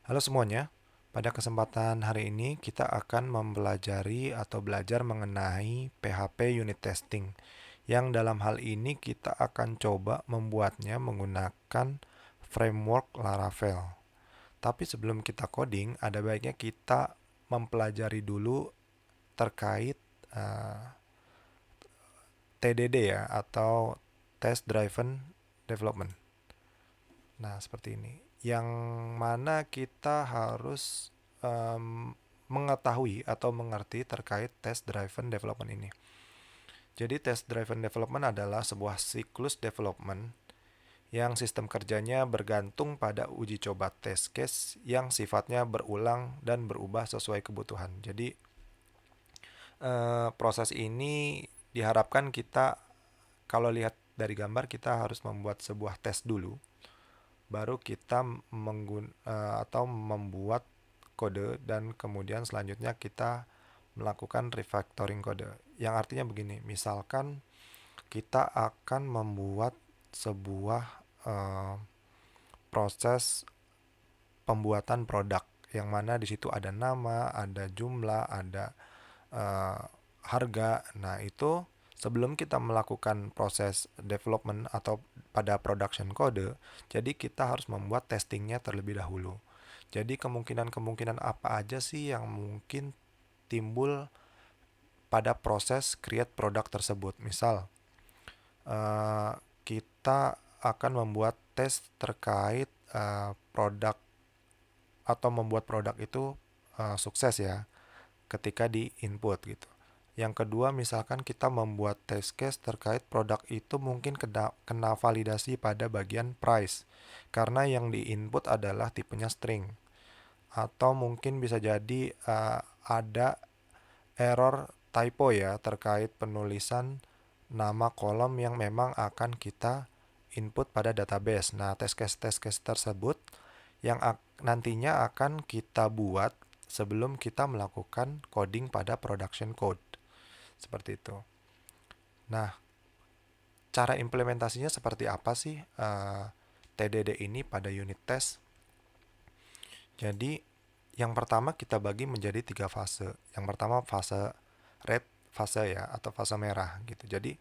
Halo semuanya, pada kesempatan hari ini kita akan mempelajari atau belajar mengenai PHP unit testing, yang dalam hal ini kita akan coba membuatnya menggunakan framework Laravel. Tapi sebelum kita coding, ada baiknya kita mempelajari dulu terkait TDD ya, atau Test Driven Development. Nah, seperti ini. Yang mana kita harus mengetahui atau mengerti terkait test driven development ini. Jadi test driven development adalah sebuah siklus development yang sistem kerjanya bergantung pada uji coba test case yang sifatnya berulang dan berubah sesuai kebutuhan. Jadi proses ini diharapkan kita, kalau lihat dari gambar, kita harus membuat sebuah tes dulu, baru kita atau membuat kode, dan kemudian selanjutnya kita melakukan refactoring kode. Yang artinya begini, misalkan kita akan membuat sebuah proses pembuatan produk yang mana di situ ada nama, ada jumlah, ada eh, harga. Nah, itu sebelum kita melakukan proses development atau pada production code, jadi kita harus membuat testingnya terlebih dahulu. Jadi kemungkinan-kemungkinan apa aja sih yang mungkin timbul pada proses create produk tersebut. Misal, eh, kita akan membuat tes terkait produk, atau membuat produk itu sukses ya ketika di input gitu. Yang kedua, misalkan kita membuat test case terkait produk itu mungkin kena validasi pada bagian price, karena yang di input adalah tipenya string. Atau mungkin bisa jadi ada error typo ya terkait penulisan nama kolom yang memang akan kita input pada database. Nah, test case tersebut yang nantinya akan kita buat sebelum kita melakukan coding pada production code. Seperti itu. Nah, cara implementasinya seperti apa sih TDD ini pada unit test? Jadi, yang pertama kita bagi menjadi 3 fase. Yang pertama fase red, fase ya, atau fase merah gitu. Jadi,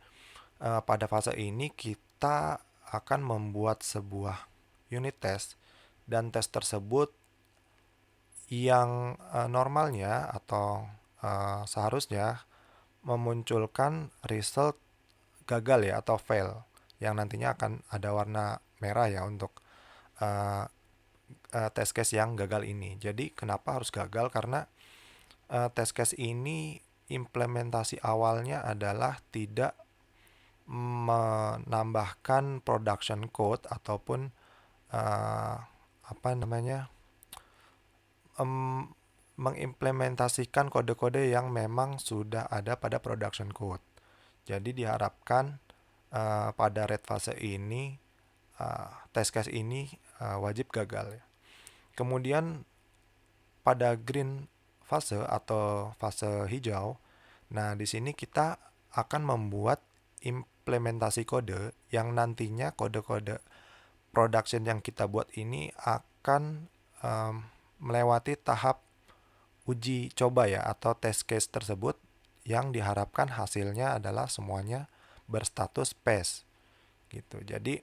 pada fase ini kita akan membuat sebuah unit test, dan tes tersebut yang normalnya atau seharusnya memunculkan result gagal ya, atau fail, yang nantinya akan ada warna merah ya untuk uh, test case yang gagal ini. Jadi kenapa harus gagal? Karena test case ini implementasi awalnya adalah tidak menambahkan production code ataupun uh, apa namanya, mengimplementasikan kode-kode yang memang sudah ada pada production code. Jadi diharapkan pada red fase ini test case ini wajib gagal ya. Kemudian pada green fase atau fase hijau, nah di sini kita akan membuat implementasi kode yang nantinya kode-kode production yang kita buat ini akan um, melewati tahap uji coba ya, atau test case tersebut, yang diharapkan hasilnya adalah semuanya berstatus pass gitu. Jadi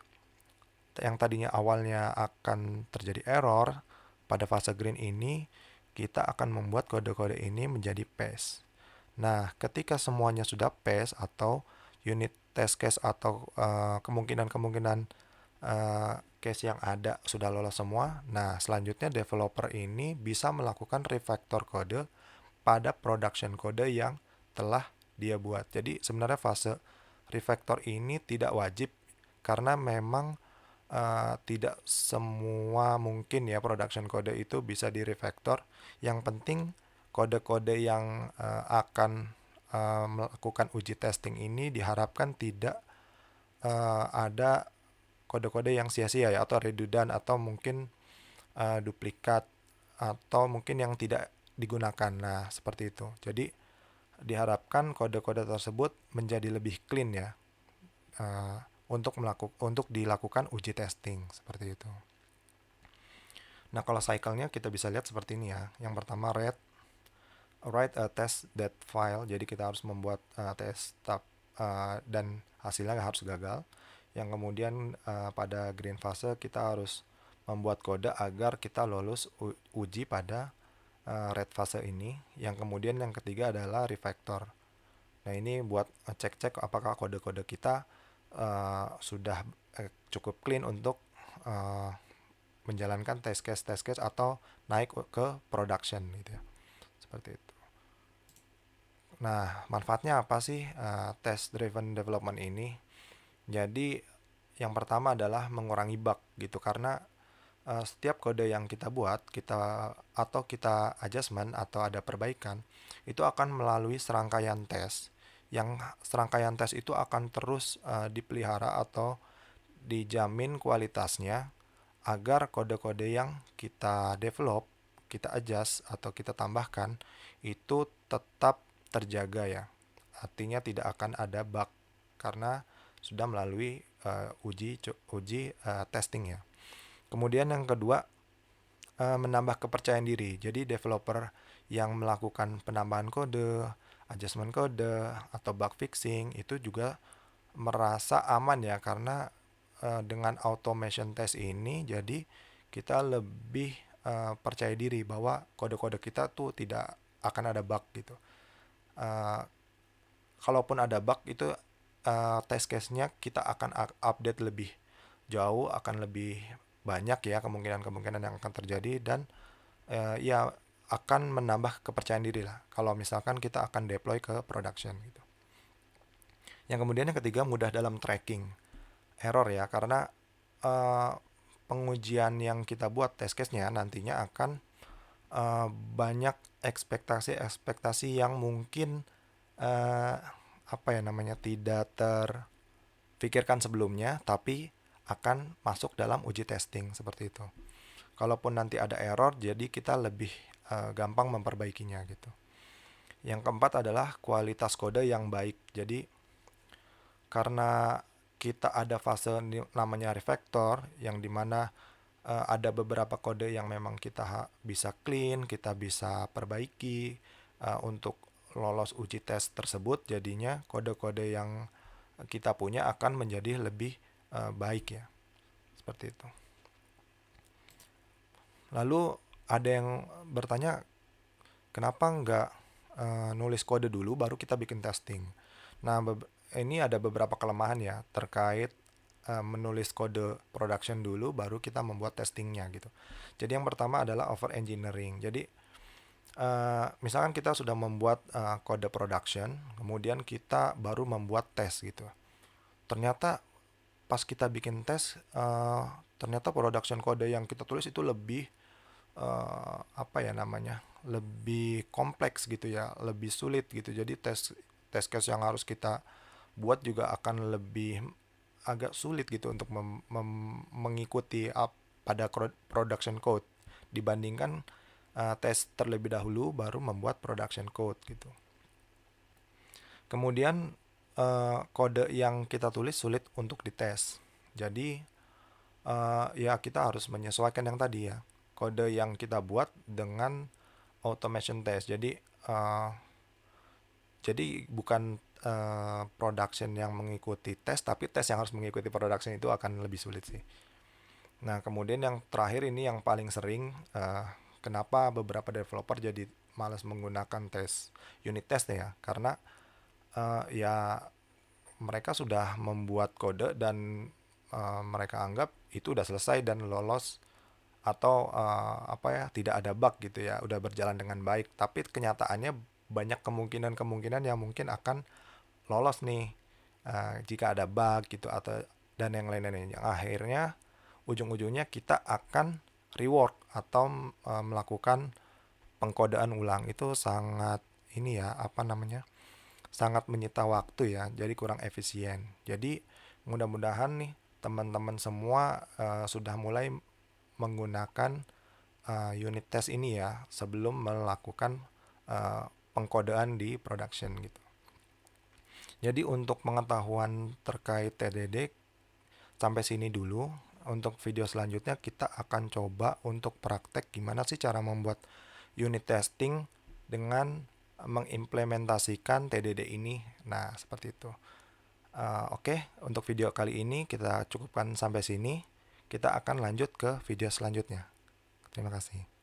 yang tadinya awalnya akan terjadi error, pada fase green ini kita akan membuat kode-kode ini menjadi pass. Nah, ketika semuanya sudah pass atau unit test case atau kemungkinan-kemungkinan case yang ada sudah lolos semua, nah selanjutnya developer ini bisa melakukan refactor kode pada production kode yang telah dia buat. Jadi sebenarnya fase refactor ini tidak wajib, karena memang tidak semua mungkin ya production kode itu bisa di refactor. Yang penting kode-kode yang akan melakukan uji testing ini diharapkan tidak ada kode-kode yang sia-sia ya, atau redundant, atau mungkin duplikat, atau mungkin yang tidak digunakan. Nah, seperti itu. Jadi diharapkan kode-kode tersebut menjadi lebih clean ya, untuk dilakukan uji testing seperti itu. Nah, kalau cycle-nya kita bisa lihat seperti ini ya. Yang pertama write a test that file. Jadi kita harus membuat test dan hasilnya harus gagal. Yang kemudian pada green fase kita harus membuat kode agar kita lolos uji pada red fase ini. Yang kemudian yang ketiga adalah refactor. Nah, ini buat cek-cek apakah kode-kode kita sudah cukup clean untuk uh, menjalankan test case atau naik ke production gitu ya. Seperti itu. Nah, manfaatnya apa sih test driven development ini? Jadi, yang pertama adalah mengurangi bug gitu, karena setiap kode yang kita buat, kita adjustment atau ada perbaikan, itu akan melalui serangkaian tes. Yang serangkaian tes itu akan terus dipelihara atau dijamin kualitasnya agar kode-kode yang kita develop, kita adjust atau kita tambahkan itu tetap terjaga ya. Artinya tidak akan ada bug karena sudah melalui uji testing ya. Kemudian yang kedua, menambah kepercayaan diri. Jadi developer yang melakukan penambahan kode, adjustment kode, atau bug fixing itu juga merasa aman ya, karena dengan automation test ini jadi kita lebih percaya diri bahwa kode-kode kita tuh tidak akan ada bug gitu. Uh, Kalaupun ada bug itu test case-nya kita akan update lebih jauh, akan lebih banyak ya kemungkinan-kemungkinan yang akan terjadi, dan ya akan menambah kepercayaan diri lah kalau misalkan kita akan deploy ke production gitu. Yang kemudian yang ketiga, mudah dalam tracking error ya, karena eh, pengujian yang kita buat test case-nya nantinya akan banyak ekspektasi-ekspektasi yang mungkin eh, apa ya namanya tidak terpikirkan sebelumnya, tapi akan masuk dalam uji testing seperti itu. Kalaupun nanti ada error, jadi kita lebih gampang memperbaikinya gitu. Yang keempat adalah kualitas kode yang baik. Jadi karena kita ada fase namanya refactor, yang dimana ada beberapa kode yang memang kita bisa clean, kita bisa perbaiki untuk lolos uji tes tersebut. Jadinya kode-kode yang kita punya akan menjadi lebih baik ya, seperti itu. Lalu ada yang bertanya, kenapa nggak nulis kode dulu baru kita bikin testing? Nah, ini ada beberapa kelemahan ya terkait menulis kode production dulu baru kita membuat testingnya gitu. Jadi yang pertama adalah over engineering. Jadi misalkan kita sudah membuat kode production, kemudian kita baru membuat tes gitu. Ternyata pas kita bikin tes, ternyata production kode yang kita tulis itu lebih apa ya namanya, lebih kompleks gitu ya, lebih sulit gitu. Jadi test case yang harus kita buat juga akan lebih agak sulit gitu untuk mengikuti pada production code dibandingkan tes terlebih dahulu baru membuat production code gitu. Kemudian kode yang kita tulis sulit untuk dites. Jadi ya kita harus menyesuaikan yang tadi ya, kode yang kita buat dengan automation test. Jadi bukan production yang mengikuti tes, tapi tes yang harus mengikuti production, itu akan lebih sulit sih. Nah, kemudian yang terakhir ini yang paling sering, kenapa beberapa developer jadi malas menggunakan unit test ya, karena ya mereka sudah membuat kode dan mereka anggap itu udah selesai dan lolos, atau apa ya, tidak ada bug gitu ya, udah berjalan dengan baik. Tapi kenyataannya banyak kemungkinan-kemungkinan yang mungkin akan lolos nih jika ada bug gitu, atau dan yang lain-lainnya, yang akhirnya ujung-ujungnya kita akan rework atau melakukan pengkodean ulang. Itu sangat ini ya, apa namanya, sangat menyita waktu ya, jadi kurang efisien. Jadi mudah-mudahan nih teman-teman semua sudah mulai menggunakan unit test ini ya sebelum melakukan pengkodean di production gitu. Jadi untuk pengetahuan terkait TDD sampai sini dulu. untuk video selanjutnya kita akan coba untuk praktek gimana sih cara membuat unit testing dengan mengimplementasikan TDD ini. Nah, seperti itu. Oke, untuk video kali ini kita cukupkan sampai sini. Kita akan lanjut ke video selanjutnya. Terima kasih.